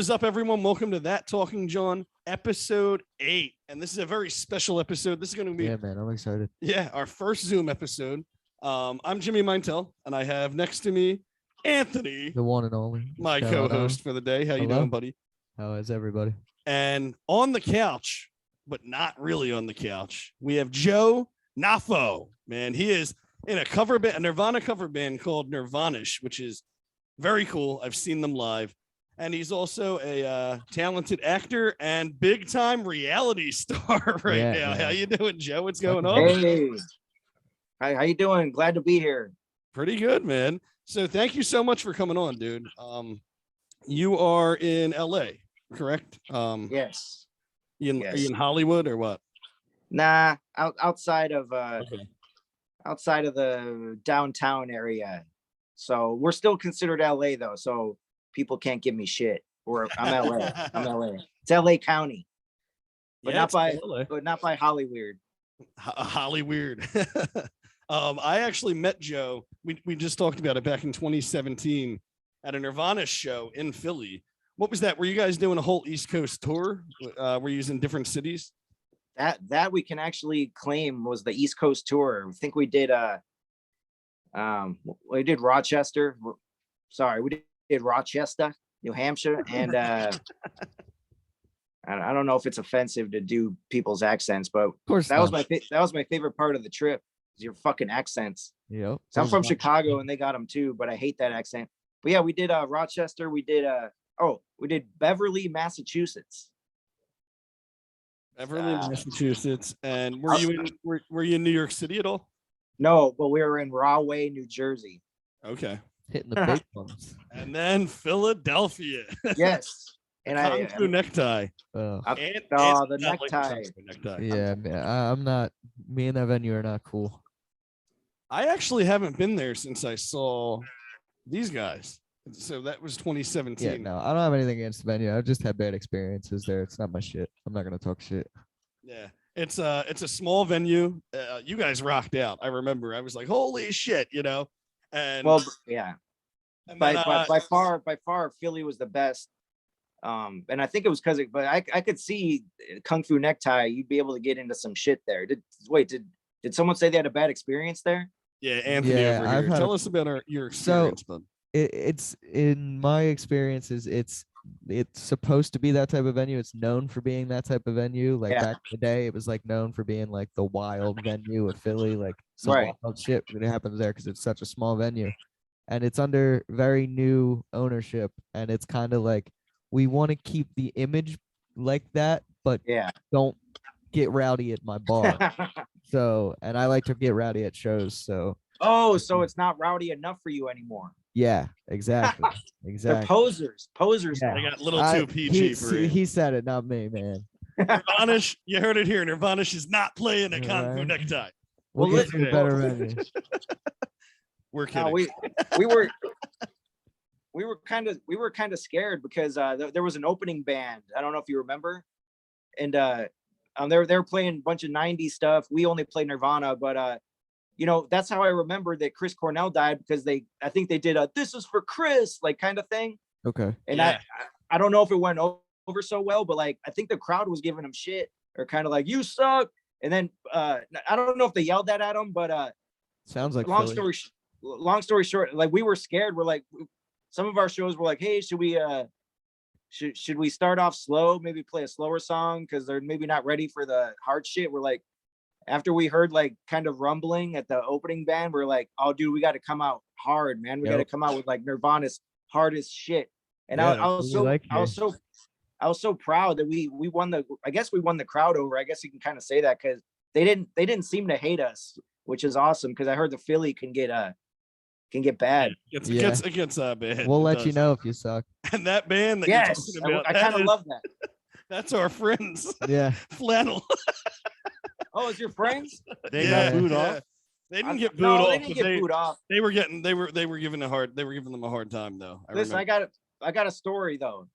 is up, everyone? Welcome to That Talking Jawn, episode 8. And this is a very special episode. This is going to be, yeah, man, I'm excited. Yeah, our first Zoom episode. I'm Jimmy Mintel, and I have next to me Anthony, The one and only. my co-host for the day. How you doing, buddy? How is everybody? And on the couch, but not really on the couch, we have Joe Gnoffo. Man, he is in a cover band, a Nirvana cover band called Nirvanish, which is very cool. I've seen them live. And he's also a talented actor and big-time reality star now. Man. How you doing, Joe? What's going on? Hey, how you doing? Glad to be here. Pretty good, man. So thank you so much for coming on, dude. You are in LA, correct? Yes. Are you in Hollywood or what? Nah, outside of outside of the downtown area. So we're still considered LA though. So people can't give me shit. I'm LA. I'm LA. It's LA County, but not by Hollywood. Hollywood. I actually met Joe. We just talked about it back in 2017 at a Nirvana show in Philly. What was that? Were you guys doing a whole East Coast tour? Were you using different cities? That we can actually claim was the East Coast tour. I think we did Rochester. Sorry, we did Rochester, New Hampshire, and I don't know if it's offensive to do people's accents, but of course that was my favorite part of the trip. Is your fucking accents. Yeah. So I'm from Chicago and they got them too, but I hate that accent. But yeah, we did Rochester. We did Beverly, Massachusetts. Massachusetts. And were you in New York City at all? No, but we were in Rahway, New Jersey. Okay. Hitting the big ones. And then Philadelphia. Yes. And Kung Fu necktie. The necktie. Yeah, man, I'm not. Me and that venue are not cool. I actually haven't been there since I saw these guys. So that was 2017. Yeah, no, I don't have anything against the venue. I've just had bad experiences there. It's not my shit. I'm not gonna talk shit. Yeah, it's a small venue. You guys rocked out. I remember. I was like, holy shit, you know. And well, yeah. And by far, Philly was the best. And I think it was because, but I could see Kung Fu Necktie. You'd be able to get into some shit there. Did someone say they had a bad experience there? Yeah, Anthony over here. Tell us about your experience, bud. It's in my experiences. It's supposed to be that type of venue. It's known for being that type of venue. Like back in the day, it was like known for being like the wild venue of Philly. Like some wild shit that happens there because it's such a small venue, and it's under very new ownership. And it's kind of like we want to keep the image like that, but don't get rowdy at my bar. So, and I like to get rowdy at shows. So. Oh, so it's not rowdy enough for you anymore. Yeah, exactly. They're posers. Yeah. They got a little too PG for you. He said it, not me, man. Nirvanish, you heard it here. Nirvanish is not playing a Kung Fu Necktie. We'll get you a better venue. We're kidding. No, we were kind of scared because there was an opening band. I don't know if you remember, and they were playing a bunch of '90s stuff. We only played Nirvana, but you know, that's how I remember that Chris Cornell died, because I think they did a "This is for Chris" like kind of thing. Okay. And I don't know if it went over so well, but like I think the crowd was giving him shit, or kind of like, "You suck." And then I don't know if they yelled that at him, but sounds like long story short, like we were scared. We're like, some of our shows were like, "Hey, should we start off slow? Maybe play a slower song because they're maybe not ready for the hard shit." We're like, after we heard like kind of rumbling at the opening band, we're like, "Oh, dude, we got to come out hard, man. We got to come out with like Nirvana's hardest shit." And I was so proud that we won we won the crowd over. I guess you can kind of say that, because they didn't seem to hate us, which is awesome, because I heard the Philly can get bad. It gets bad. We'll let you know if you suck. And that band that you're talking about, I kind of love that. That's our friends. Yeah. Flannel. Oh, it's your friends? They got booed off. They didn't get booed off. They didn't get booed off. They were giving them a hard time though. Listen, I got a story though.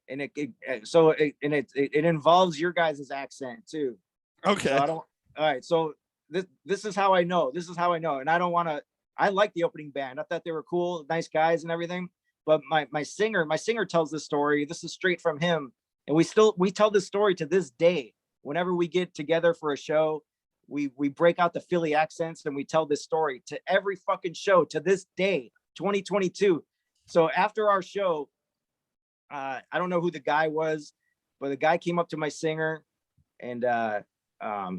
And it involves your guys' accent too. Okay. So all right. So this is how I know. And I don't want to. I like the opening band. I thought they were cool, nice guys and everything. But my singer tells this story. This is straight from him, and we tell this story to this day. Whenever we get together for a show, we break out the Philly accents and we tell this story to every fucking show to this day, 2022. So after our show, I don't know who the guy was, but the guy came up to my singer and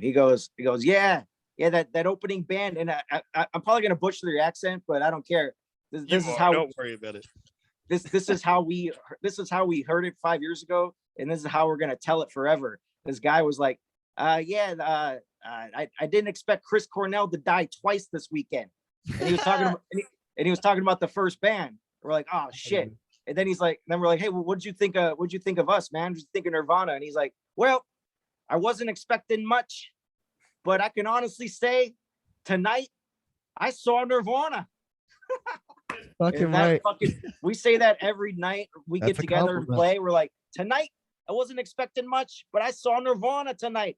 he goes, yeah, that opening band. And I'm probably gonna butcher your accent, but I don't care. This is how. Don't worry about it. This is how we heard it 5 years ago, and this is how we're gonna tell it forever. This guy was like, I didn't expect Chris Cornell to die twice this weekend. And he was talking about, and he was talking about the first band. We're like, oh shit. And then we're like, hey, well, what'd you think of us, man? What'd you think of Nirvana? And he's like, well, I wasn't expecting much, but I can honestly say tonight I saw Nirvana. Fucking right. We say that every night we That's get together and play. We're like, tonight I wasn't expecting much, but I saw Nirvana tonight.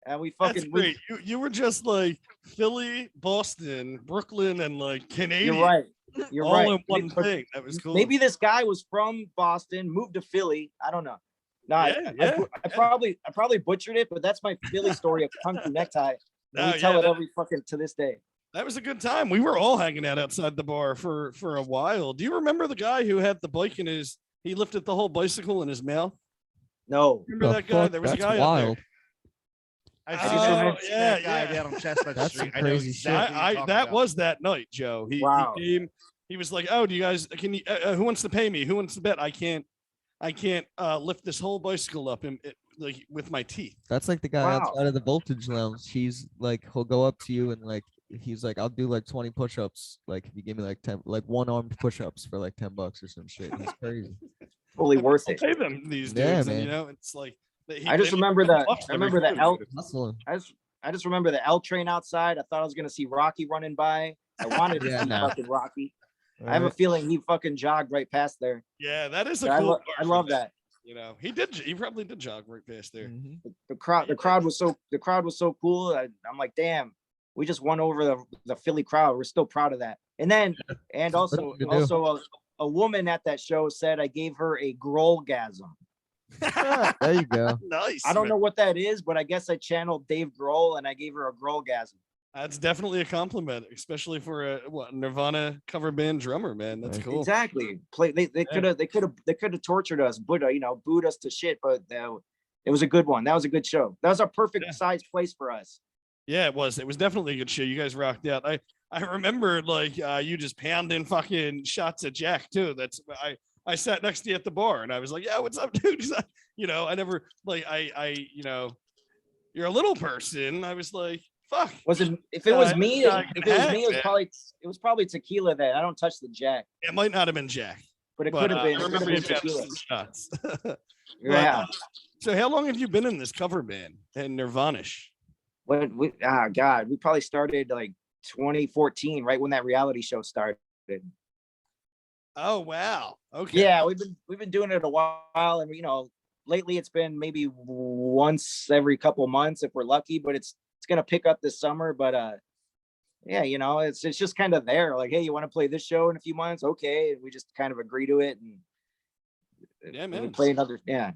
And we fucking. That's great. You were just like Philly, Boston, Brooklyn, and like Canadian. You're right. You're all right. in one thing. That was cool. Maybe this guy was from Boston, moved to Philly. I don't know. No, I probably butchered it, but that's my Philly story of Kung Fu Necktie. And we tell it every fucking to this day. That was a good time. We were all hanging out outside the bar for a while. Do you remember the guy who had the bike in his? He lifted the whole bicycle in his mouth. No. Remember that guy? There was a guy wild. Out I've seen that guy down on Chestnut That's Street. some crazy I know exactly that was that night, Joe. He came. He was like, "Oh, do you guys? Can you? Who wants to pay me? Who wants to bet? I can't lift this whole bicycle up like with my teeth." That's like the guy outside of the Voltage Lounge. He's like, he'll go up to you and like, he's like, I'll do like 20 push-ups. Like, if you give me like 10, like one-armed push-ups for like $10 or some shit. He's crazy. Totally worth it. Pay them these dudes, Yeah, and, man. you know, it's like. I just remember the L. Hustling. I just remember the L train outside. I thought I was gonna see Rocky running by. I wanted to see fucking Rocky. I have a feeling he fucking jogged right past there. Yeah, that is a cool. I love that. You know, he did. He probably did jog right past there. Mm-hmm. The crowd was so cool. I'm like, damn, we just won over the Philly crowd. We're still proud of that. And then, and also a woman at that show said I gave her a Grohlgasm. There you go. Nice. I don't know what that is, but I guess I channeled Dave Grohl and I gave her a Grohlgasm. That's definitely a compliment, especially for a Nirvana cover band drummer, man. That's cool. Exactly. They could have tortured us, but booed us to shit. But it was a good one. That was a good show. That was a perfect size place for us. Yeah, it was. It was definitely a good show. You guys rocked out. I remember like you just pounding fucking shots at Jack too. That's I sat next to you at the bar and I was like, yeah, what's up, dude? I never like you're a little person. I was like, fuck. If it was me, it was probably tequila that I don't touch the Jack. It might not have been Jack. But it could have been. I remember you tequila shots. Yeah. So how long have you been in this cover band and Nirvanish? We probably started like 2014, right when that reality show started. Oh wow. Okay. Yeah, we've been doing it a while, and lately it's been maybe once every couple months if we're lucky, but it's gonna pick up this summer. But yeah, it's just kind of there. Like, hey, you want to play this show in a few months? Okay, and we just kind of agree to it, and yeah, man, we play another. Yeah,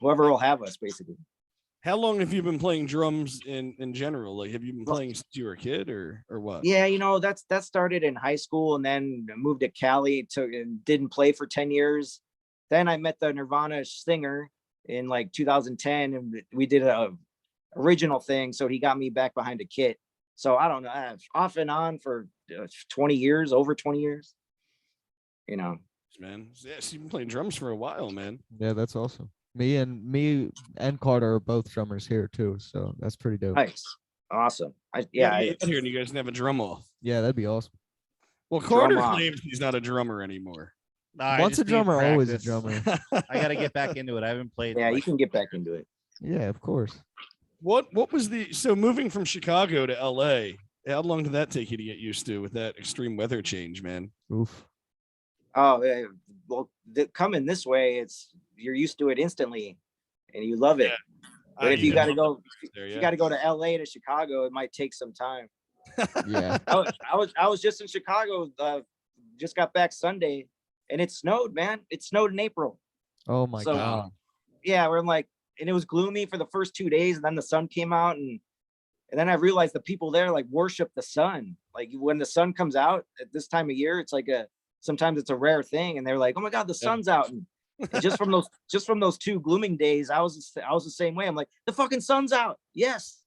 whoever will have us, basically. How long have you been playing drums in general? Like, have you been playing since you were a kid or what? Yeah, that started in high school and then moved to Cali and didn't play for 10 years. Then I met the Nirvana singer in like 2010 and we did a original thing. So he got me back behind a kit. So I don't know, off and on for 20 years, over 20 years, Man, yeah, so you've been playing drums for a while, man. Yeah, that's awesome. Me and Carter are both drummers here too, so that's pretty dope. Nice, awesome. Here and you guys can have a drum off. Yeah, that'd be awesome. Well, Carter claims he's not a drummer anymore. Once a drummer, always a drummer. I got to get back into it. I haven't played. Yeah, you can get back into it. Yeah, of course. What was so moving from Chicago to LA? How long did that take you to get used to with that extreme weather change, man? Oof. Oh, well, coming this way, you're used to it instantly, and you love it. Yeah. But if you got to go, you got to go to LA to Chicago, it might take some time. Yeah. I was just in Chicago. Just got back Sunday, and it snowed, man. It snowed in April. Oh my So, god. Yeah, we're like, and it was gloomy for the first 2 days, and then the sun came out, and then I realized the people there like worship the sun. Like when the sun comes out at this time of year, it's like sometimes it's a rare thing, and they're like, oh my god, the sun's out. And just from those 2 glooming days, I was the same way. I'm like, the fucking sun's out. Yes.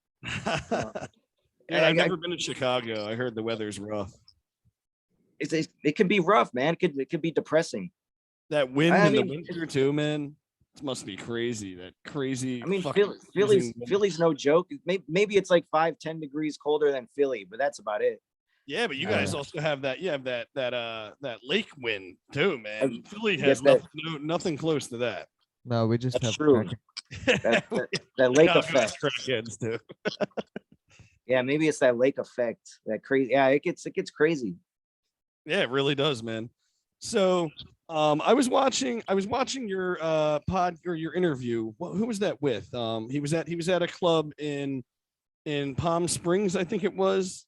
Yeah, I've never been to Chicago. I heard the weather's rough. It can be rough, man. It could be depressing. That wind in the winter too, man. It must be crazy. That crazy. I mean, Philly's no joke. Maybe it's like 5-10 degrees colder than Philly, but that's about it. Yeah, but you guys also have that. You have that lake wind too, man. Philly Yes, has nothing close to that. No, we just That's have true. That lake effect. Crackheads too. Yeah, maybe it's that lake effect. That crazy. Yeah, it gets crazy. Yeah, it really does, man. So, I was watching your pod or your interview. Who was that with? He was at a club in Palm Springs, I think it was,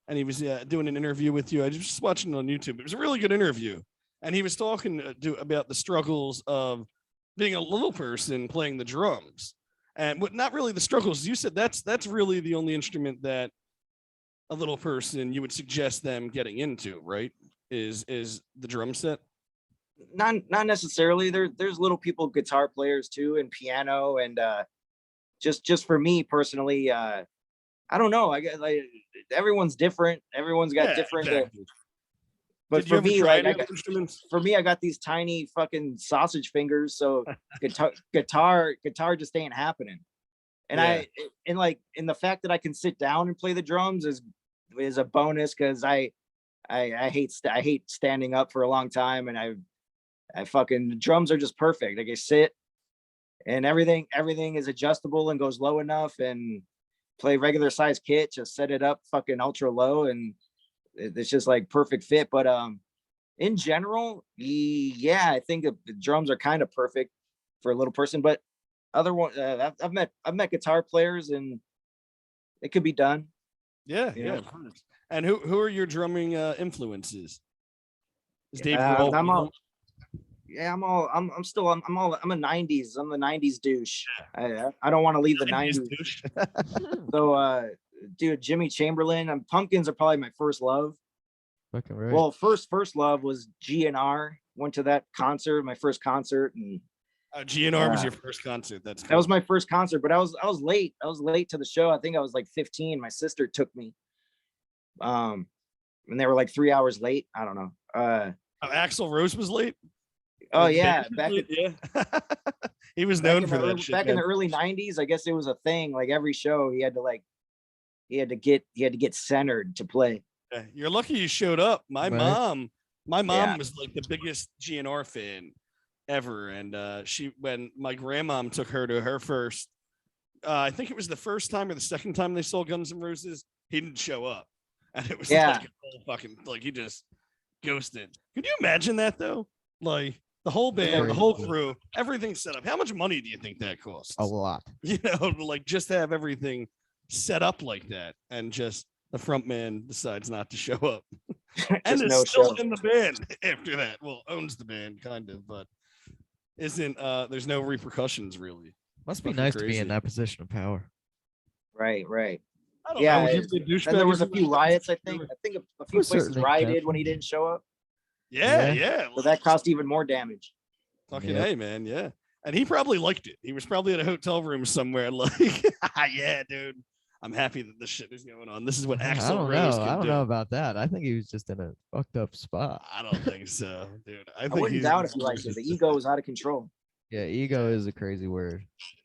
and he was doing an interview with you. I was just watching it on YouTube. It was a really good interview, and he was talking about the struggles of being a little person playing the drums, and what not really the struggles. You said that's really the only instrument that a little person you would suggest them getting into, right? Is the drum set? Not necessarily. There's little people, guitar players too, and piano, and just for me personally, I don't know. I guess like everyone's different. Everyone's got different. Exactly. But for me, like I got these tiny fucking sausage fingers, so guitar just ain't happening. And and the fact that I can sit down and play the drums is a bonus, because I hate standing up for a long time, and I fucking, the drums are just perfect. Like I sit and everything is adjustable and goes low enough, and play regular size kit, just set it up fucking ultra low, and it's just like perfect fit. But in general, yeah, I think the drums are kind of perfect for a little person. But other one, I've met guitar players, and it could be done. Yeah. Of course. And who are your drumming influences? Is Dave Grohl? I'm a 90s. I'm the 90s douche. I don't want to leave the 90s. So dude, Jimmy Chamberlain. Pumpkins are probably my first love. Fucking right. Well, first love was GNR. Went to that concert, my first concert, and GNR was your first concert. That was my first concert, but I was late. I was late to the show. I think I was like 15. My sister took me. And they were like 3 hours late. I don't know. Axl Rose was late. Oh yeah, he was known for that shit. Back in the early 90s, I guess it was a thing. Like every show, he had to get centered to play. Yeah, you're lucky you showed up. My mom was like the biggest GNR fan ever, and when my grandmom took her to her first, I think it was the first time or the second time they saw Guns N' Roses, he didn't show up, and it was like a whole fucking, like, he just ghosted. Could you imagine that though? Like the whole band, the whole crew, everything set up. How much money do you think that costs? A lot. You know, like just to have everything set up like that, and just the front man decides not to show up, and is still in the band after that. Well, owns the band kind of, but isn't. There's no repercussions really. Must be nice to be in that position of power. Right. I don't know. And there was a few riots. I think a few places rioted when he didn't show up. Yeah. So that caused even more damage. Fucking hey, man. Yeah. And he probably liked it. He was probably at a hotel room somewhere, like, yeah, dude, I'm happy that this shit is going on. This is what Axl Rose can do. I don't know about that. I think he was just in a fucked up spot. I don't think so, dude. I wouldn't doubt if he liked it. The ego is out of control. Yeah, ego is a crazy word.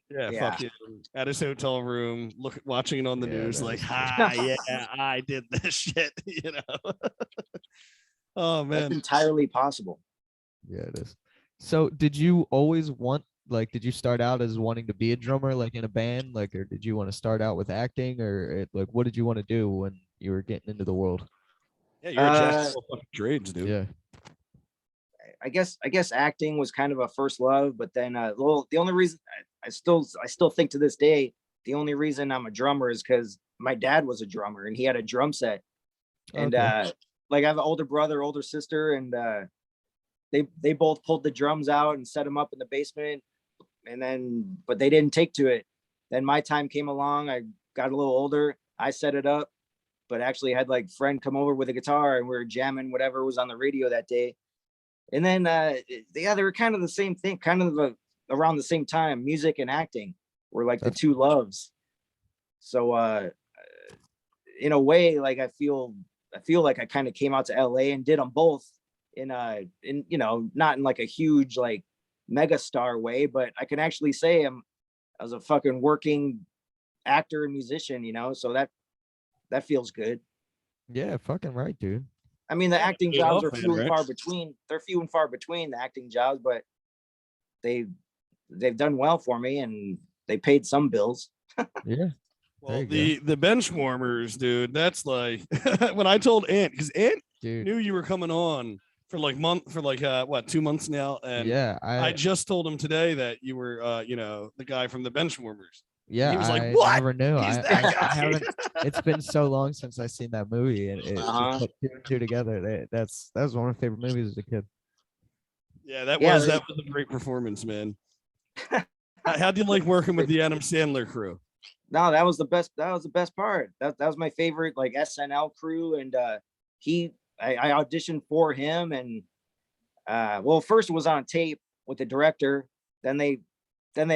Yeah. Fucking at his hotel room, watching it on the news, like, yeah, I did this shit, you know. Oh man, that's entirely possible. Yeah, it is. So did you always did you start out as wanting to be a drummer, like in a band, like, or did you want to start out with acting, or like what did you want to do when you were getting into the world? Yeah, you're a jack of all fucking trades, dude. Yeah. I guess acting was kind of a first love, but then the only reason I still think to this day, the only reason I'm a drummer is because my dad was a drummer and he had a drum set. And like I have an older brother, older sister, and they both pulled the drums out and set them up in the basement, but they didn't take to it. Then my time came along. I got a little older. I set it up, but actually had like friend come over with a guitar and we were jamming whatever was on the radio that day. And then they were kind of the same thing, around the same time. Music and acting were like the two loves. So in a way, like I feel like I kind of came out to LA and did them both in not in like a huge like mega star way, but I can actually say I was a fucking working actor and musician, so that feels good. Yeah, fucking right, dude. I mean, the acting paid jobs off, are man, few and right? far between. They're few and far between, the acting jobs, but they've done well for me and they paid some bills. Yeah. Well, you the bench warmers, dude. That's like when I told Ant, because Ant Dude. knew you were coming on for like 2 months now, and Yeah, I just told him today that you were the guy from the bench warmers. yeah, he was like, I "What? never knew. He's I that guy." haven't. It's been so long since I seen that movie, and it Uh-huh. put two and two together. That was one of my favorite movies as a kid. Yeah, that Yeah, was a great performance, man. How do you like working with the Adam Sandler crew? No, that was the best. That was the best part. That was my favorite, like SNL crew. And I auditioned for him, and well, first it was on tape with the director. Then they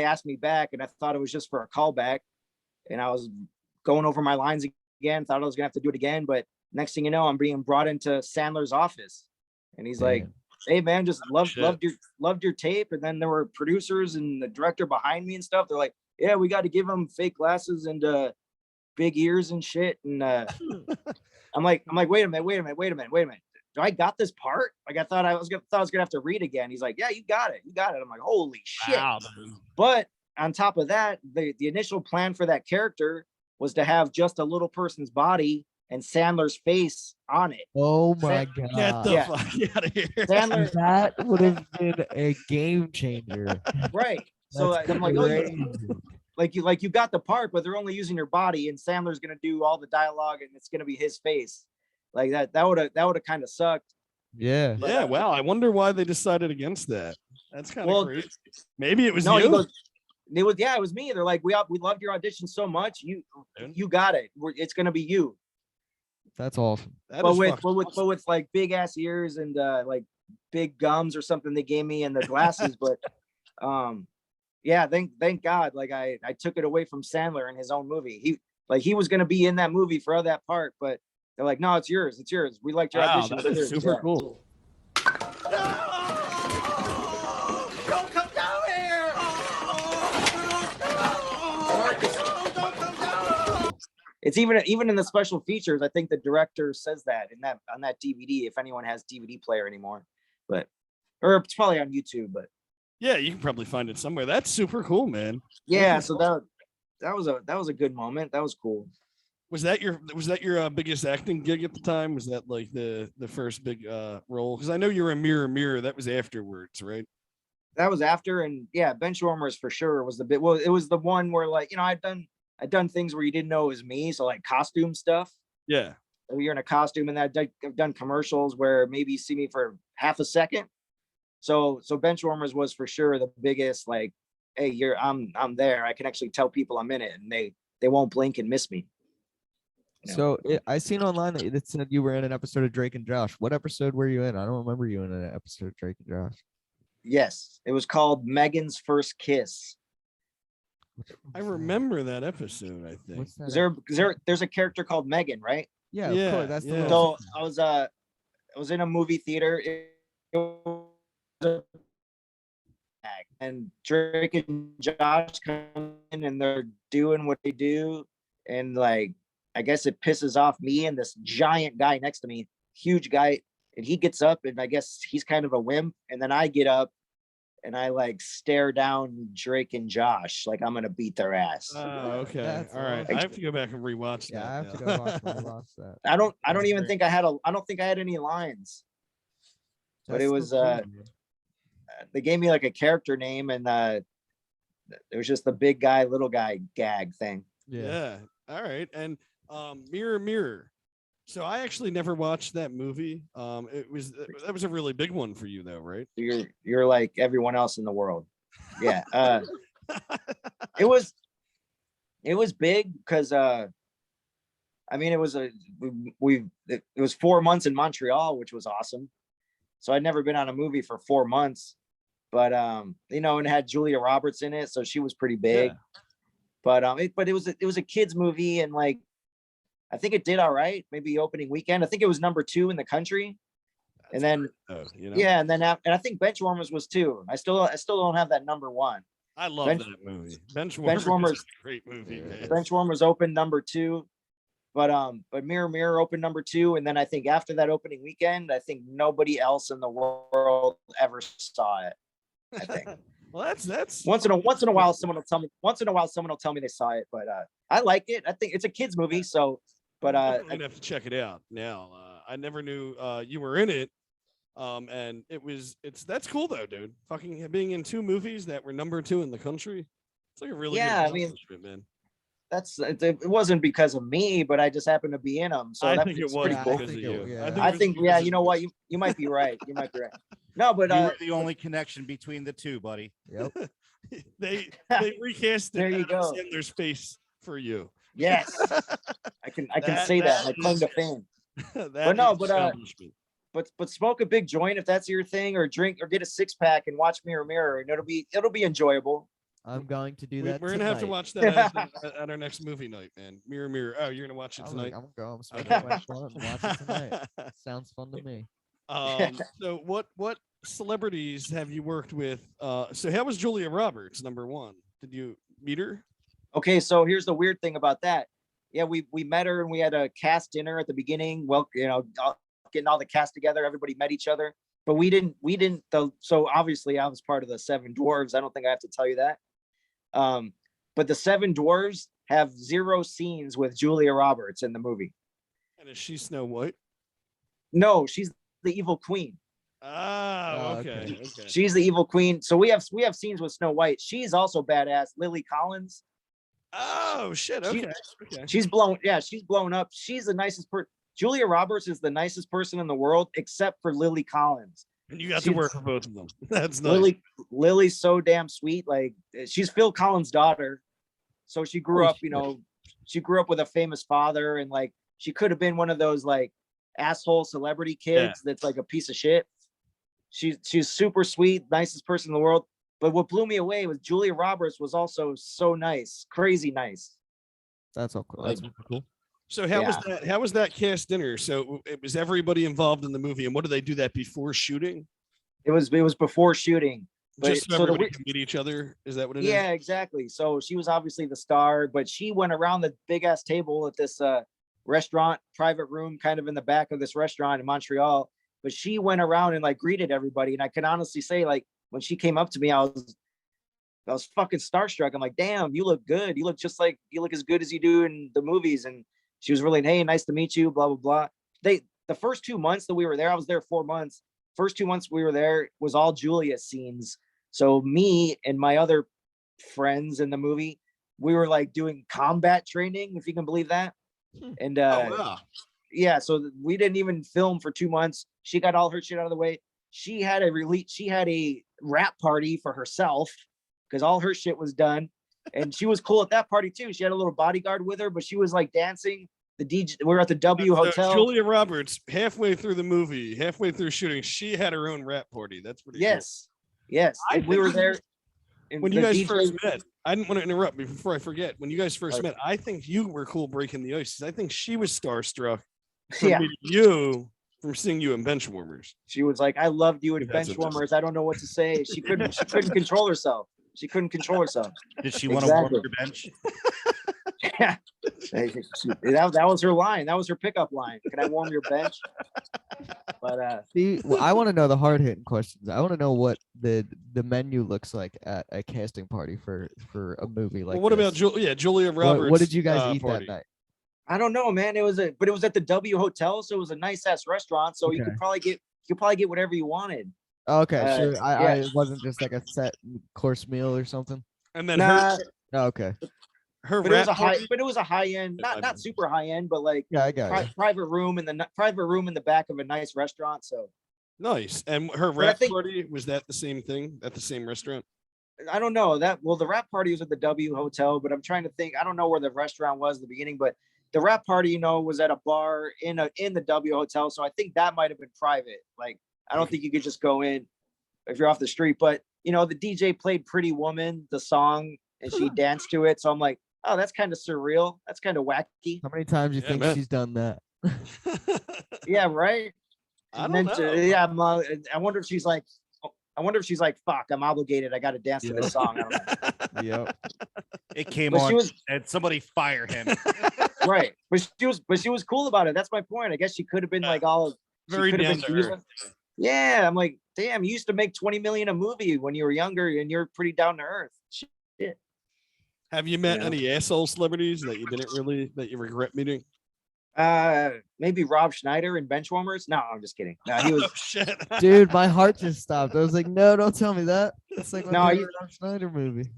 asked me back, and I thought it was just for a callback. And I was going over my lines again. Thought I was gonna have to do it again, but next thing you know, I'm being brought into Sandler's office, and he's like, Damn. "Hey man, just loved Shit. your tape." And then there were producers and the director behind me and stuff. They're like, "Yeah, we got to give him fake glasses and big ears and shit." And I'm like, wait a minute. Do I got this part? Like I thought I was gonna have to read again. He's like, "Yeah, you got it. I'm like, holy shit. Wow, dude. But on top of that, the initial plan for that character was to have just a little person's body and Sandler's face on it. Oh my Yeah. Get the fuck out of here. Sandler, That would have been a game changer. right. So That's I'm like, oh, crazy. you got the part, but they're only using your body, and Sandler's gonna do all the dialogue, and it's gonna be his face. Like that would have kind of sucked. Yeah. But, Yeah, wow. I wonder why they decided against that. That's kind of Well, crazy. Maybe it was no, you. it was me. They're like, we loved your audition so much. You got it. It's gonna be you. That's awesome. That But is with fucking awesome. with like big ass ears and like big gums or something they gave me and the glasses. But yeah, thank God. Like I took it away from Sandler in his own movie. He was gonna be in that movie for that part, but they're like, no, it's yours. We liked your Wow, audition. that It's is yours." super Yeah. cool. Don't come down here! It's even in the special features. I think the director says that on that DVD. If anyone has DVD player anymore, or it's probably on YouTube. But Yeah, you can probably find it somewhere. That's super cool, man. yeah, so that was a good moment. That was cool. Was that your biggest acting gig at the time? Was that like the first big role? Because I know you were in Mirror. That was afterwards, right? That was after, and yeah, Benchwarmers for sure was the bit. Well, it was the one where like I'd done things where you didn't know it was me, so like costume stuff. Yeah. You're in a costume, and I've done commercials where maybe you see me for half a second. So Benchwarmers was for sure the biggest. Like, hey, I'm there. I can actually tell people I'm in it, and they won't blink and miss me. No. So I seen online that it said you were in an episode of Drake and Josh. What episode were you in? I don't remember you in an episode of Drake and Josh. Yes, it was called Megan's First Kiss. I remember that episode, I think. What's that? There's a character called Megan, right? Yeah, of Yeah, course. That's the yeah. little So I was in a movie theater. It was a- and Drake and Josh come in and they're doing what they do, and like I guess it pisses off me and this giant guy next to me, huge guy, and he gets up and I guess he's kind of a wimp, and then I get up and I like stare down Drake and Josh like I'm gonna beat their ass. Oh, okay. That's All right. awesome. I have to go back and rewatch that. Yeah, I have to now. go watch that. I don't That's even great. think I had any lines. But That's it so was cool, man. they gave me like a character name, and it was just the big guy, little guy gag thing. Yeah. Yeah. All right. And Mirror. So I actually never watched that movie. That was a really big one for you though, right? You're like everyone else in the world. Yeah. It was big because I mean, it was it was 4 months in Montreal, which was awesome. So I'd never been on a movie for 4 months, but you know, and it had Julia Roberts in it, so she was pretty big. Yeah. But it was a kids movie, and like I think it did all right. Maybe opening weekend. I think it was number 2 in the country, and then yeah, and then and I think Benchwarmers was 2. I still don't have that number 1. I love that movie. Benchwarmers is a great movie. Man. Benchwarmers opened number 2. But Mirror Mirror opened number 2, and then I think after that opening weekend, I think nobody else in the world ever saw it. I think. Well, that's once in a while someone will tell me they saw it, but I like it. I think it's a kids movie, so but I'm gonna have to check it out now. I never knew you were in it. And that's cool though, dude. Fucking being in 2 movies that were number 2 in the country. It's like a really good accomplishment, man. It wasn't because of me, but I just happened to be in them. So I think it was pretty cool. because of you. I think yeah, you know what? You might be right. You might be right. No, but you were the only connection between the 2, buddy. Yep. they recast there you go. Sandler's face for you. Yes. I can say that. I claim to fame. But smoke a big joint if that's your thing, or drink or get a 6-pack and watch Mirror Mirror, and it'll be enjoyable. I'm going to do that. We're gonna have to watch that at our next movie night, man. Mirror Mirror. Oh, you're gonna watch it tonight. I'm going to smoke my blunt and watch it tonight. Sounds fun to me. So what celebrities have you worked with? So how was Julia Roberts, number 1? Did you meet her? Okay, so here's the weird thing about that. Yeah, we met her and we had a cast dinner at the beginning. Well, you know, getting all the cast together, everybody met each other, but we didn't. So obviously, I was part of the 7 Dwarves. I don't think I have to tell you that. But the 7 Dwarves have 0 scenes with Julia Roberts in the movie. And is she Snow White? No, she's the evil queen. Oh, okay. She's the evil queen. So we have scenes with Snow White. She's also badass. Lily Collins. Oh shit. Okay. She's blown. Yeah, she's blown up. She's the nicest person. Julia Roberts is the nicest person in the world, except for Lily Collins. And you got to work for both of them. That's nice. Lily's so damn sweet. Like, she's Phil Collins' daughter. So she grew up, you know, she grew up with a famous father, and like she could have been one of those like asshole celebrity kids that's like a piece of shit. She's super sweet, nicest person in the world. But what blew me away was Julia Roberts was also so nice, crazy nice. That's all cool. That's cool. So how was that cast dinner? So it was everybody involved in the movie, and what did they do that before shooting? It was before shooting. Just so everybody can meet each other. Is that what it is? Yeah, exactly. So she was obviously the star, but she went around the big ass table at this restaurant, private room, kind of in the back of this restaurant in Montreal. But she went around and like greeted everybody. And I can honestly say, like, when she came up to me, I was fucking starstruck. I'm like, damn, you look good. You look as good as you do in the movies. And she was really, hey, nice to meet you, blah, blah, blah. The first 2 months that we were there, I was there 4 months. First 2 months we were there was all Julia scenes. So me and my other friends in the movie, we were like doing combat training, if you can believe that. And yeah, so we didn't even film for 2 months. She got all her shit out of the way. She had a rap party for herself because all her shit was done. And she was cool at that party too. She had a little bodyguard with her, but she was like dancing. The DJ, we were at the W Hotel. Julia Roberts, halfway through the movie, halfway through shooting, she had her own rap party. That's pretty cool. Yes. We were there. When you guys first met, I didn't want to interrupt before I forget. When you guys first met, I think you were cool breaking the ice. I think she was starstruck from meeting you, from seeing you in Benchwarmers. She was like, I loved you in Benchwarmers. I don't know what to say. She couldn't control herself. She couldn't control herself. Did she want to warm your bench? Yeah. That was her line. That was her pickup line. Can I warm your bench? But see, I want to know the hard hitting questions. I want to know what the menu looks like at a casting party for a movie like. Well, what about Julia Roberts? What did you guys eat that night? I don't know, man. It was at the W Hotel, so it was a nice ass restaurant. So you could probably get whatever you wanted. Okay, sure. I wasn't just like a set course meal or something. And then okay. her But it was rap party- but it was a high end, not super high end, but like Yeah, I got you. private room in the back of a nice restaurant. So nice. And her I rap think- party, was that the same thing at the same restaurant? I don't know the rap party was at the W Hotel, but I'm trying to think. I don't know where the restaurant was at the beginning, but the rap party, was at a bar in the W Hotel. So I think that might have been private. Like, I don't think you could just go in if you're off the street, but the DJ played Pretty Woman, the song, and she danced to it. So I'm like, oh, that's kind of surreal. That's kind of wacky. How many times do you Yeah, think man. she's done that? Yeah, right. I And don't then know. yeah, I wonder if she's like, fuck, I'm obligated. I got to dance to Yeah. this song. I don't know. Yep. It came But she on was- and somebody fire him. Right. But she was cool about it. That's my point. I guess she could have been Yeah. like all she Very could have down been to earth. using- Yeah, I'm like, damn, you used to make 20 million a movie when you were younger and you're pretty down to earth. Shit. Have you met Yeah. any asshole celebrities that you regret meeting? Maybe Rob Schneider in Benchwarmers. No, I'm just kidding. No, he was Oh, shit. Dude, my heart just stopped. I was like, no, don't tell me that. It's like my No, favorite Rob Schneider movie.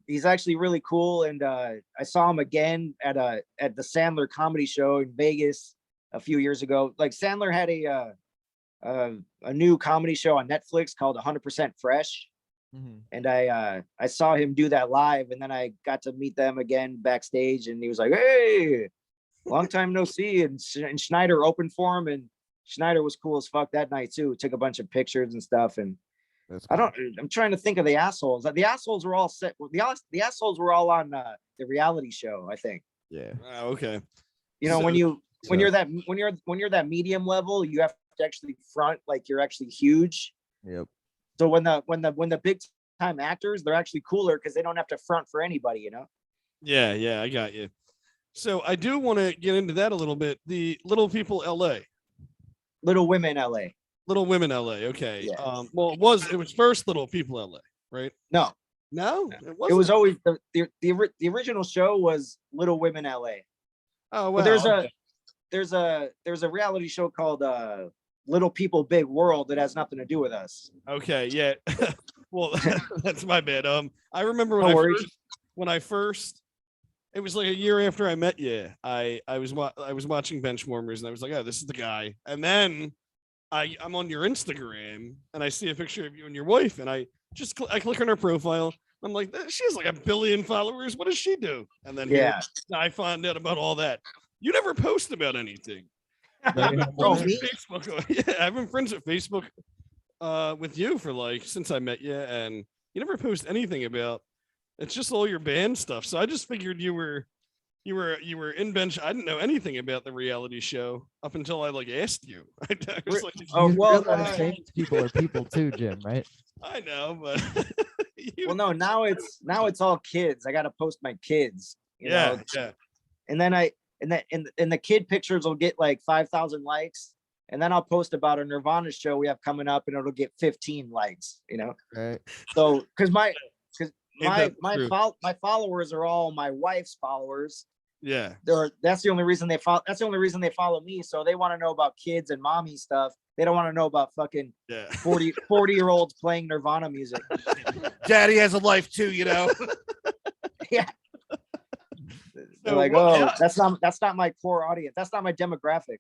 he's actually really cool. And I saw him again at the Sandler comedy show in Vegas a few years ago. Like Sandler had a new comedy show on Netflix called 100% Fresh. Mhm. And I saw him do that live, and then I got to meet them again backstage, and he was like, "Hey, long time no see." And Schneider opened for him, and Schneider was cool as fuck that night too. Took a bunch of pictures and stuff. And That's I'm trying to think of the assholes. The assholes were all set. The assholes were all on the reality show, I think. Yeah. Oh, okay. When So- you're that medium level, you have to actually front like you're actually huge. Yep. So when the big time actors, they're actually cooler because they don't have to front for anybody, Yeah, I got you. So I do want to get into that a little bit. The Little People LA. Little Women LA. Little Women LA. Okay. Yeah. Well, it was first Little People LA, right? No, No, it was always the original show was Little Women LA. Oh, But wow. there's a reality show called Little People Big World that has nothing to do with us. Okay, yeah. Well, that's my bad. I remember No worries. when I first, it was like a year after I met you. I was watching Benchwarmers, and I was like, oh, this is the guy. And then I'm on your Instagram, and I see a picture of you and your wife, and I click on her profile. I'm like, she has like 1 billion followers. What does she do? And then Yeah. I find out about all that. You never post about anything. Oh, me? Facebook. Yeah, I've been friends with Facebook with you for like since I met you, and you never post anything about. It's just all your band stuff. So I just figured you were in bench. I didn't know anything about the reality show up until I like asked you. I was like, Oh, You well, realize famous people are people too, Jim, right? I know, but Well, no, now it's all kids. I got to post my kids. yeah. And then and the kid pictures will get like 5,000 likes, and then I'll post about a Nirvana show we have coming up, and it'll get 15 likes. Right. So because my Ain't that true? my followers are all my wife's followers. Yeah. That's the only reason they follow. That's the only reason they follow me. So they want to know about kids and mommy stuff. They don't want to know about fucking Yeah. 40-year-olds playing Nirvana music. Daddy has a life too, Yeah. They're So like, what- oh, that's not my core audience. That's not my demographic.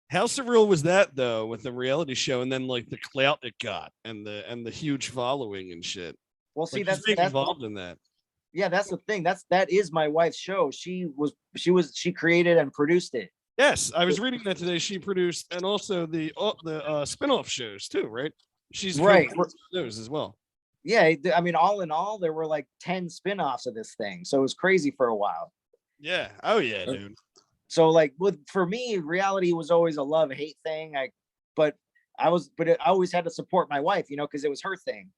How surreal was that though with the reality show and then like the clout it got and the huge following and shit? Well, see, Like, that's just being that's involved in that. yeah, that's the thing. That is my wife's show. She created and produced it. Yes, I was reading that today. She produced and also the spin-off shows too, right? She's Right. co-produced those as well. Yeah, I mean, all in all, there were like 10 spin-offs of this thing. So it was crazy for a while. Yeah. Oh yeah, dude. So like for me, reality was always a love-hate thing. But I always had to support my wife, because it was her thing.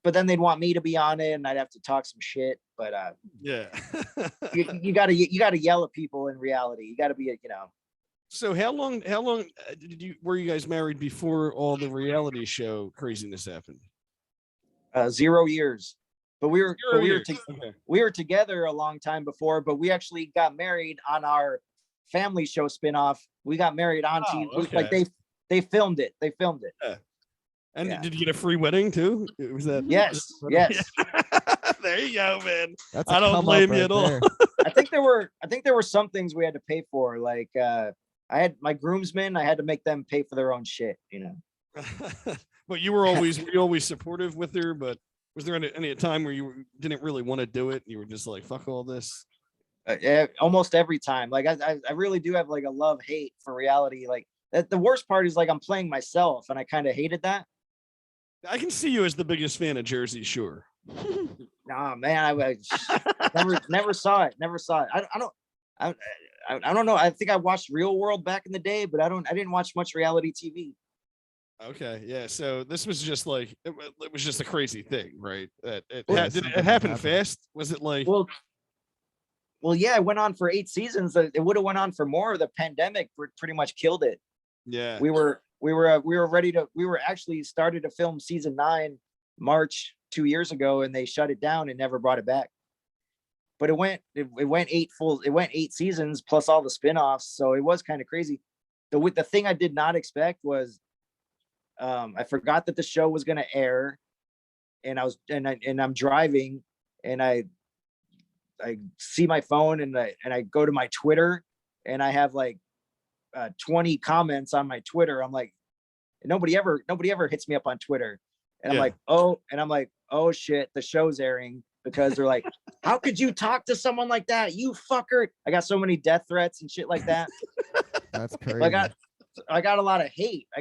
But then they'd want me to be on it, and I'd have to talk some shit. But Yeah. you gotta yell at people in reality. You gotta be So how long were you guys married before all the reality show craziness happened? 0 years. But we were 0 years. Okay. we were together a long time before, but we actually got married on our family show spinoff. We got married on TV. okay. Like they filmed it. They filmed it. And Yeah. did you get a free wedding too? Was that? Yes, yes. There you go, man. That's I a don't come up blame you right at all. there. I think there were some things we had to pay for. Like I had my groomsmen, I had to make them pay for their own shit, you know. But were you always supportive with her? But was there any time where you didn't really want to do it and you were just like, fuck all this? Almost every time. Like I really do have like a love hate for reality. Like the worst part is like I'm playing myself, and I kind of hated that. I can see you as the biggest fan of Jersey Shore. Nah, man, I never saw it. Never saw it. I don't know. I think I watched Real World back in the day, but I didn't watch much reality TV. Okay, yeah. So this was just like it was just a crazy thing, right? Did Yeah, it something happen happened. fast? Was it like? Well, yeah, it went on for 8 seasons. It would have went on for more. The pandemic pretty much killed it. Yeah. We were actually started to film season 9 March 2 years ago, and they shut it down and never brought it back. But it went 8 seasons plus all the spinoffs, so it was kind of crazy. The thing I did not expect was I forgot that the show was going to air, and I'm driving, and I see my phone, and I go to my Twitter, and I have like 20 comments on my Twitter. I'm like, nobody ever hits me up on Twitter. And Yeah. I'm like, oh shit, the show's airing, because they're like, how could you talk to someone like that? You fucker. I got so many death threats and shit like that. That's crazy. I got a lot of hate. I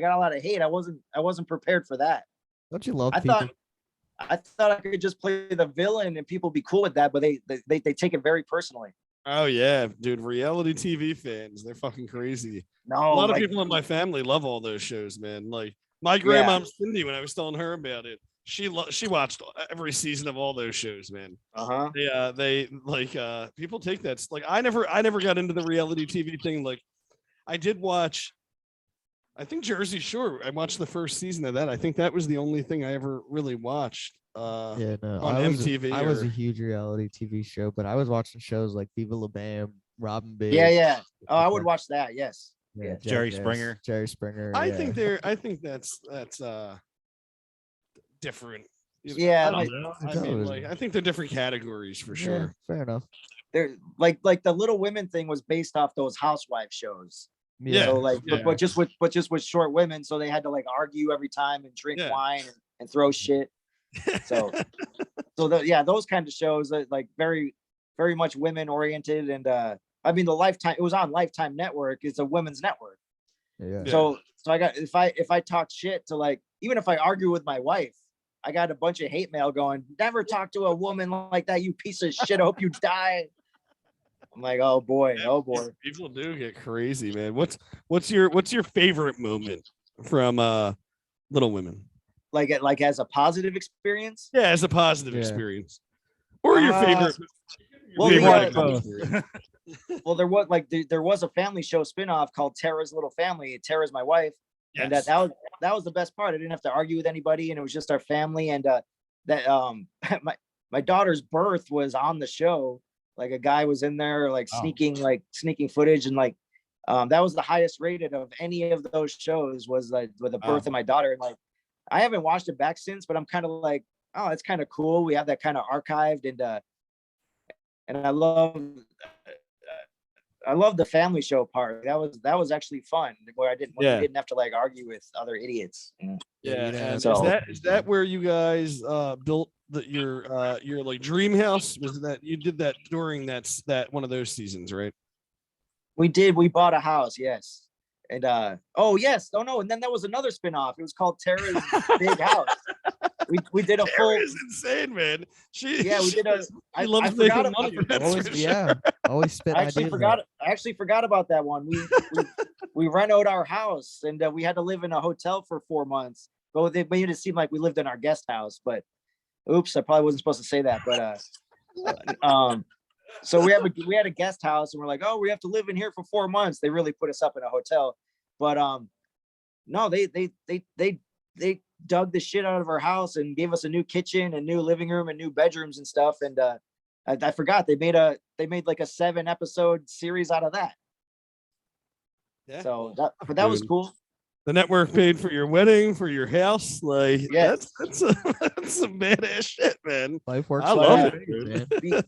wasn't prepared for that. Don't you love I people? thought I could just play the villain and people be cool with that, but they take it very personally. Oh yeah, dude. Reality TV fans, they're fucking crazy. No, A lot of like, people in my family love all those shows, man. Like my grandma Cindy, when I was telling her about it, she watched every season of all those shows, man. They like people take that. Like I never got into the reality TV thing. Like I did watch, I think Jersey Shore. I watched the first season of that. I think that was the only thing I ever really watched. Yeah, no. On MTV. I was a huge reality TV show, but I was watching shows like Viva La Bam, Robin Big. yeah. Oh, I would watch that. Yes. Yeah, Jerry Jackass, Springer. Jerry Springer. I yeah. think that's different. Yeah, I like, don't know. I Television. mean, like I think they're different categories for Yeah, sure. fair enough. they're like the Little Women thing was based off those housewife shows. Yeah. So like, Yeah. but just with short women, so they had to like argue every time and drink Yeah. wine and throw shit. So those kind of shows that like very, very much women oriented. And I mean, it was on Lifetime Network. It's a women's network. Yeah. So I got, if I talk shit to, like, even if I argue with my wife, I got a bunch of hate mail going, never talk to a woman like that, you piece of shit. I hope you die. I'm like, oh boy. People do get crazy, man. What's your favorite moment from Little Women? Like as a positive experience. Yeah, as a positive Yeah. experience. Or your favorite. well, favorite the, experience. Well, there was a family show spinoff called Tara's Little Family. Tara's my wife. And Yes. that was the best part. I didn't have to argue with anybody, and it was just our family. And my daughter's birth was on the show. Like a guy was in there, like sneaking footage, and like that was the highest rated of any of those shows, was like with the birth of my daughter. And like I haven't watched it back since, but I'm kind of like, oh, it's kind of cool. We have that kind of archived, and I love the family show part. That was actually fun, where you didn't have to like argue with other idiots. Yeah. Yeah, And so- is that where you guys built your like dream house? Was that you did that during that one of those seasons, right? We bought a house, yes. And and then there was another spinoff. It was called Tara's Big House. We did a full. Tara's insane, man. We did a. She loves making money. Always spit I ideas. actually forgot about that one. We rent out our house, and we had to live in a hotel for 4 months. But they made it seem like we lived in our guest house. But oops, I probably wasn't supposed to say that. But so we had a guest house, and we're like, oh, we have to live in here for 4 months. They really put us up in a hotel. But no, they dug the shit out of our house and gave us a new kitchen and new living room and new bedrooms and stuff. And I forgot they made like a 7-episode series out of that. Yeah. So that was cool. The network paid for your wedding, for your house. Like Yeah. that's that's some badass shit, man. Life works. I for love both it, ways, dude.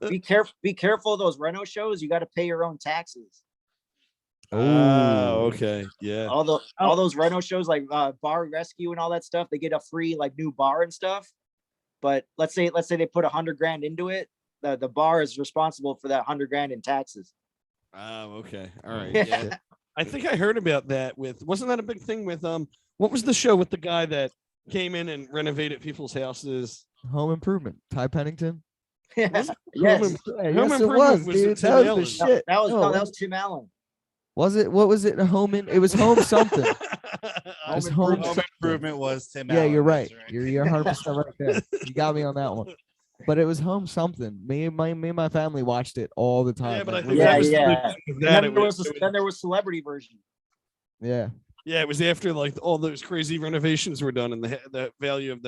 man. Be careful of those reno shows. You got to pay your own taxes. Oh, okay. Yeah. All those reno shows like bar rescue and all that stuff, they get a free like new bar and stuff. But let's say they put 100 grand into it, the bar is responsible for that 100 grand in taxes. Oh, okay. All right. Yeah. I think I heard about that wasn't that a big thing with what was the show with the guy that came in and renovated people's houses? Home Improvement. Ty Pennington. Was it? Yes. Home Yeah, Home yes, it Improvement was, was the dude. Tim That was Allen. the shit. That was No, that was Tim Allen. Was it? What was it? It was Home something. Home It's Home Home Improvement was Tim Yeah, Allen. you're that's right. You're 100% right there. You got me on that one. But it was Home something. Me and my family watched it all the time. Yeah, but I like, think Yeah, that was yeah. that. Then It there was, was there was celebrity version. yeah. yeah, it was after like all those crazy renovations were done and the value of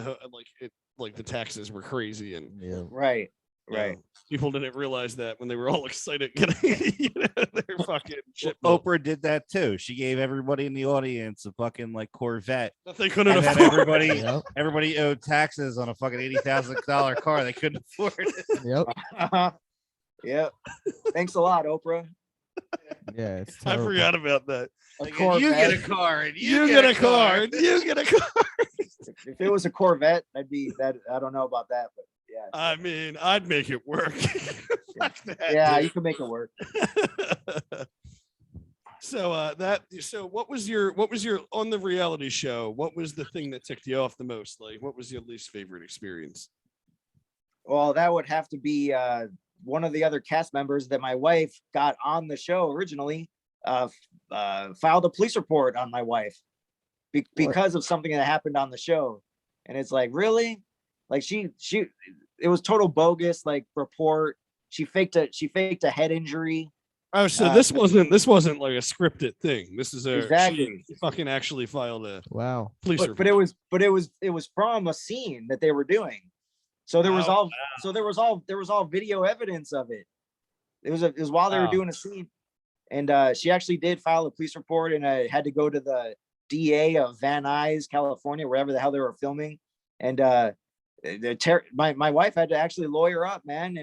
like the taxes were crazy and Yeah. Right. you Right. know, people didn't realize that when they were all excited getting their fucking shit. Well, built. Oprah did that too. She gave everybody in the audience a fucking like Corvette, That they couldn't and then afford. Yep. everybody owed taxes on a fucking $80,000 car they couldn't afford. Yep. Yeah. Thanks a lot, Oprah. Yeah. It's I terrible. forgot about that. A Like, and you get a car, and You get a car. And you get a car. If it was a Corvette, I'd be that. I don't know about that, but yeah. I mean, I'd make it work. Fuck that, Yeah, dude. you can make it work. So what was your on the reality show, what was the thing that ticked you off the most? Like what was your least favorite experience? Well, that would have to be one of the other cast members that my wife got on the show originally. Filed a police report on my wife because of something that happened on the show, and it's like, really, like she it was total bogus like report. She faked a head injury. Oh, so this wasn't like a scripted thing. This is Exactly. she fucking actually filed a Wow. police But report. it was from a scene that they were doing. So there was all video evidence of it. It was while they were Wow. doing a scene, and she actually did file a police report, and I had to go to the DA of Van Nuys, California, wherever the hell they were filming, and my wife had to actually lawyer up, man,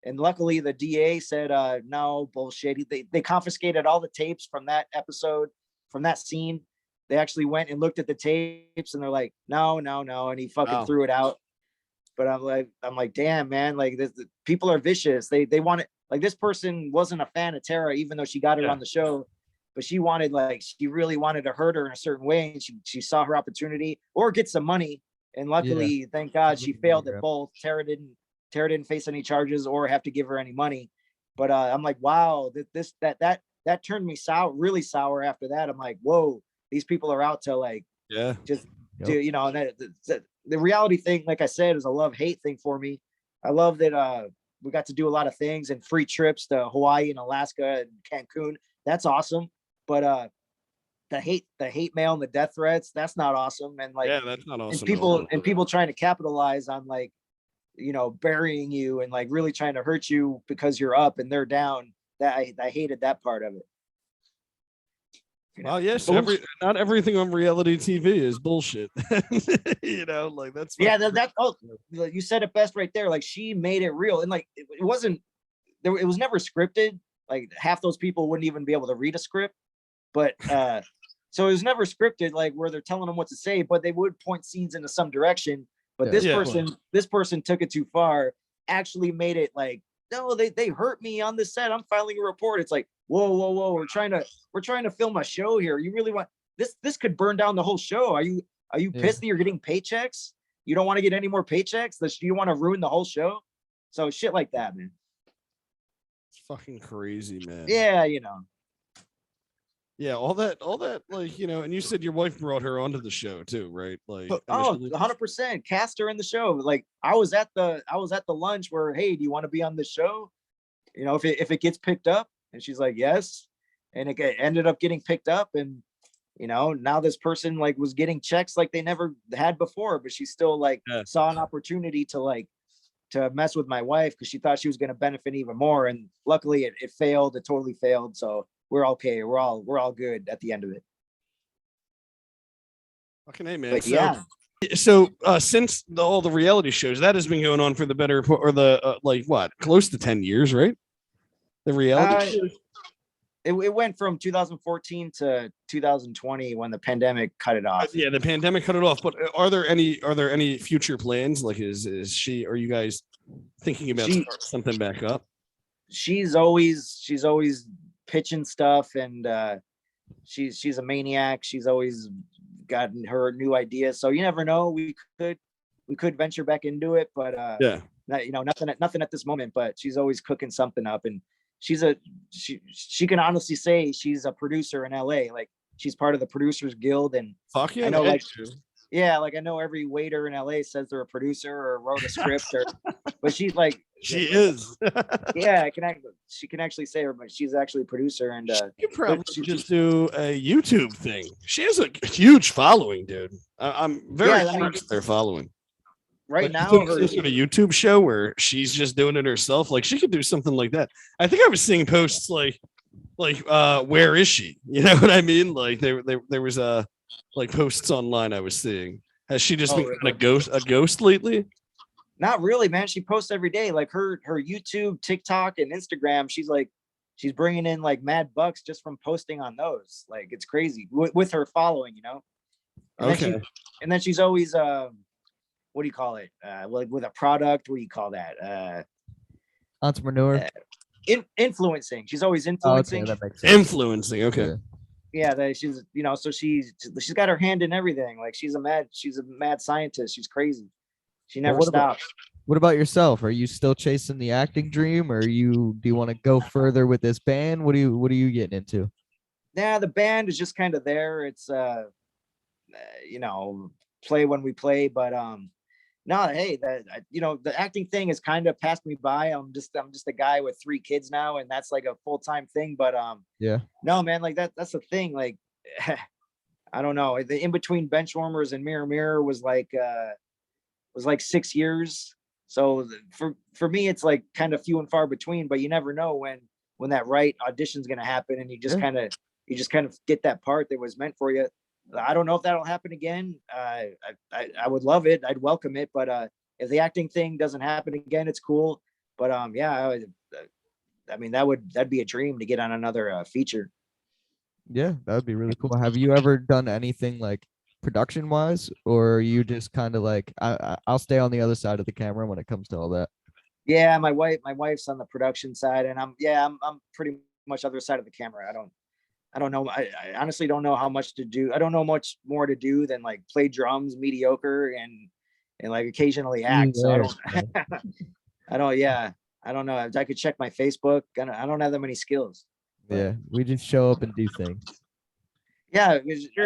and luckily the DA said no bullshit. They confiscated all the tapes from that episode, from that scene. They actually went and looked at the tapes, and they're like, no, and he fucking Wow. threw it out. But I'm like, damn, man, like the people are vicious. They want it. Like this person wasn't a fan of Tara, even though she got her on the show, but she really wanted to hurt her in a certain way, and she saw her opportunity or get some money. And luckily, thank God, she failed at both. Tara didn't face any charges or have to give her any money. But I'm like, wow, that turned me really sour after that. I'm like, whoa, these people are out to like just do, you know, the reality thing, like I said, is a love-hate thing for me. I love that we got to do a lot of things and free trips to Hawaii and Alaska and Cancun. That's awesome. But the hate mail and the death threats, that's not awesome. And like, that's not awesome. and people trying to capitalize on like, you know, burying you and like really trying to hurt you because you're up and they're down. That I hated that part of it. Well, yes, not everything on reality TV is bullshit. You know, like that's you said it best right there. Like she made it real, and like it wasn't there. It was never scripted. Like half those people wouldn't even be able to read a script, but so it was never scripted. Like where they're telling them what to say, but they would point scenes into some direction. But this person took it too far. Actually made it like, no, they hurt me on the set. I'm filing a report. It's like, whoa. We're trying to film a show here. You really want this? This could burn down the whole show. Are you pissed that you're getting paychecks? You don't want to get any more paychecks? You want to ruin the whole show? So shit like that, man. It's fucking crazy, man. Yeah, you know. Yeah, all that, like, you know, and you said your wife brought her onto the show too, right? Like, Oh, initially? 100%. Cast her in the show. Like I was at the lunch where, hey, do you want to be on the show? You know, if it gets picked up, and she's like, yes, and it ended up getting picked up, and you know, now this person like was getting checks like they never had before, but she still like saw an opportunity to mess with my wife because she thought she was going to benefit even more, and luckily it failed. It totally failed. So we're okay. We're all good at the end of it. Fucking hey, man. But yeah, So since all the reality shows that has been going on for the better or the like what close to 10 years, right? The reality shows? it went from 2014 to 2020 when the pandemic cut it off. Yeah, the pandemic cut it off. But are there any future plans? Like, is she? Are you guys thinking about She- starting something back up? She's always pitching stuff, and she's a maniac. She's always gotten her new ideas. So you never know. We could venture back into it, but Yeah. nothing at this moment. But she's always cooking something up, and she can honestly say she's a producer in LA. Like she's part of the Producers Guild, and Fuck yeah. I know, man. like, yeah, like I know every waiter in LA says they're a producer or wrote a script, but she's like, she is. yeah, she can actually say her, but she's actually a producer, and You probably she- just do a YouTube thing. She has a huge following, dude. I'm very Yeah, I mean, impressed with their following. right Like, now, some sort of YouTube show where she's just doing it herself. Like she could do something like that. I think I was seeing posts like where is she? You know what I mean? Like there was like posts online I was seeing. Has she just been really? kind of a ghost lately? Not really, man. She posts every day, like her YouTube, TikTok, and Instagram. She's bringing in like mad bucks just from posting on those. Like it's crazy with her following, And Okay. then then she's always what do you call it? Like with a product, what do you call that? Entrepreneur. Influencing. She's always Oh, okay, influencing. that makes sense. Influencing. Okay. Yeah. Yeah, she's so she's got her hand in everything. Like she's a mad scientist. She's crazy. She never what about- stops. What about yourself? Are you still chasing the acting dream, or do you want to go further with this band? What are you getting into? Yeah, the band is just kind of there. It's play when we play, but no, hey, the acting thing has kind of passed me by. I'm just a guy with 3 kids now, and that's like a full-time thing. But Yeah. no, man, like that's the thing. Like I don't know. The in between Benchwarmers and Mirror was like 6 years. So for me, it's like kind of few and far between. But you never know when that right audition is gonna happen, and you just Yeah. kind of get that part that was meant for you. I don't know if that'll happen again. I would love it. I'd welcome it. But if the acting thing doesn't happen again, it's cool. But yeah, I mean that'd be a dream to get on another feature. Yeah, that would be really cool. Have you ever done anything like production wise, or are you just kind of like I'll stay on the other side of the camera when it comes to all that? Yeah, my wife's on the production side, and I'm pretty much other side of the camera. I don't know. I honestly don't know how much to do. I don't know much more to do than like play drums, mediocre, and like occasionally act. So I don't. Yeah, I don't know. I could check my Facebook. I don't have that many skills. But Yeah, we just show up and do things. yeah,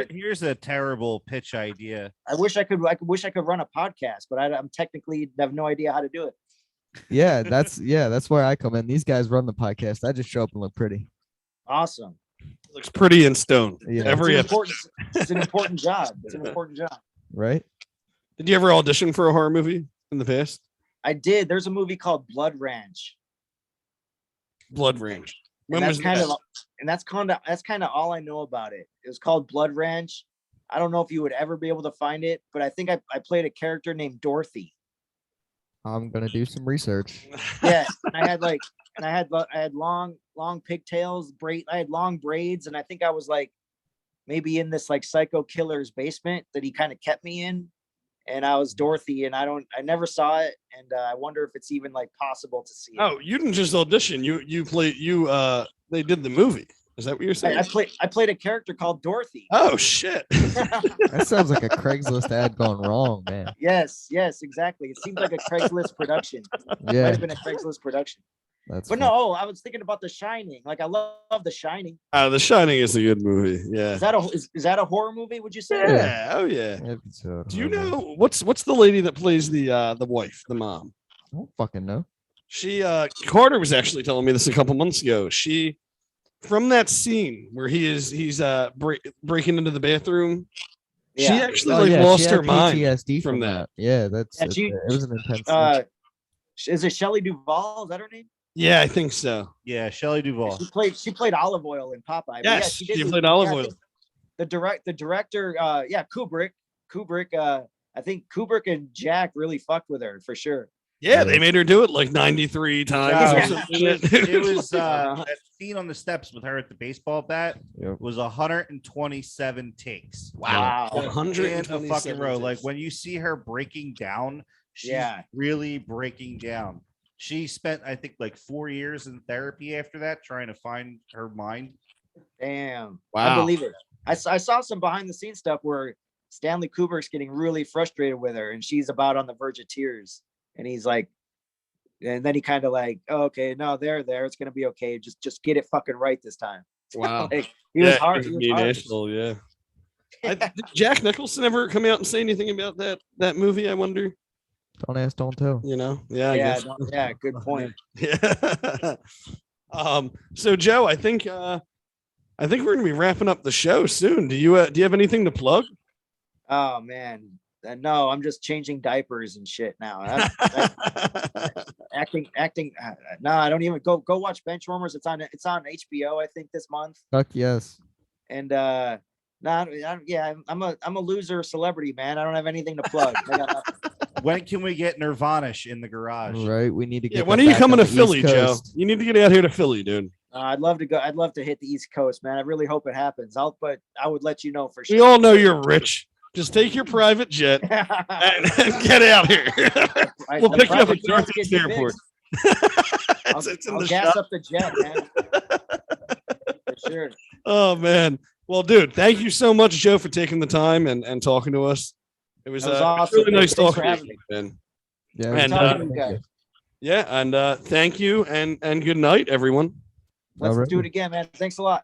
Here's a terrible pitch idea. I wish I could run a podcast, but I'm technically have no idea how to do it. Yeah, that's where I come in. These guys run the podcast. I just show up and look pretty. Awesome. Looks pretty in stone. Yeah. Every episode. It's an important job. It's an important job. Right? Did you ever audition for a horror movie in the past? I did. There's a movie called Blood Ranch. Blood Range. And When was that? that's kind of all I know about it. It was called Blood Ranch. I don't know if you would ever be able to find it, but I think I played a character named Dorothy. I'm gonna do some research. Yeah, and I had long pigtails, I had long braids, and I think I was like maybe in this like psycho killer's basement that he kind of kept me in, and I was Dorothy, and I never saw it, and I wonder if it's even like possible to see it. Oh, you didn't just audition. They did the movie. Is that what you're saying? I played a character called Dorothy. Oh shit. That sounds like a Craigslist ad gone wrong, man. Yes, exactly. It seemed like a Craigslist production. Might Yeah, have been a Craigslist production. that's But fun. no, I was thinking about The Shining. Like I love The Shining. The Shining is a good movie. Yeah. Is that a horror movie? Would you say? Yeah. Oh yeah. Episode, Do you hold on. know what's the lady that plays the wife, the mom? I don't fucking know. She Carter was actually telling me this a couple months ago. She from that scene where he's breaking into the bathroom. She Yeah. actually Oh, like yeah, lost she her had mind PTSD from that. Yeah, Yeah, it was an intense. Is it Shelley Duvall? Is that her name? Yeah, I think so. Yeah, Shelley Duvall. She played Olive Oil in Popeye. But Yes, yeah, she played Olive yeah, Oil. The director, Kubrick. Kubrick. I think Kubrick and Jack really fucked with her for sure. Yeah, they made her do it like 93 times. Or Yeah, some it was, shit. it was that scene on the steps with her at the baseball bat Yep. was 127 takes. Wow. In a 127 fucking row. Like takes. when you see her breaking down, she's Yeah. really breaking down. She spent, I think, like 4 years in therapy after that, trying to find her mind. Damn. Wow. I believe it. I saw some behind the scenes stuff where Stanley Kubrick's getting really frustrated with her and she's about on the verge of tears. And he's like, and then he kind of like, oh, okay, no, they're there. It's gonna be okay. Just get it fucking right this time. Wow. Like, he was Yeah, hard. he He was was mean hard. asshole, yeah. Did Jack Nicholson ever come out and say anything about that movie? I wonder. Don't ask, don't tell. You know? Yeah, I Yeah, guess. no, yeah, good point. Yeah. So Joe, I think we're gonna be wrapping up the show soon. Do you have anything to plug? Oh man. No, I'm just changing diapers and shit now. Acting. No, I don't even go watch Benchwarmers. It's on HBO, I think, this month. Fuck yes. And yeah, I'm a loser celebrity, man. I don't have anything to plug. I got nothing. When can we get Nirvanish in the garage? Right. We need to get. Yeah, when are them you back coming on to the East Philly, Joe? Coast. You need to get out here to Philly, dude. I'd love to go. I'd love to hit the East Coast, man. I really hope it happens. But I would let you know for We sure. all know you're rich. Just take your private jet and get out here. We'll pick you up at Dartmouth Airport. It's in I'll the gas shop. up the jet, man. For sure. Oh man. Well, dude, thank you so much, Joe, for taking the time and talking to us. It was, That was it was awesome, really man. nice Thanks for talking to having you, me. man. Yeah. And, Talking to you thank guys. Yeah, and thank you and good night, everyone. Let's Alright. do it again, man. Thanks a lot.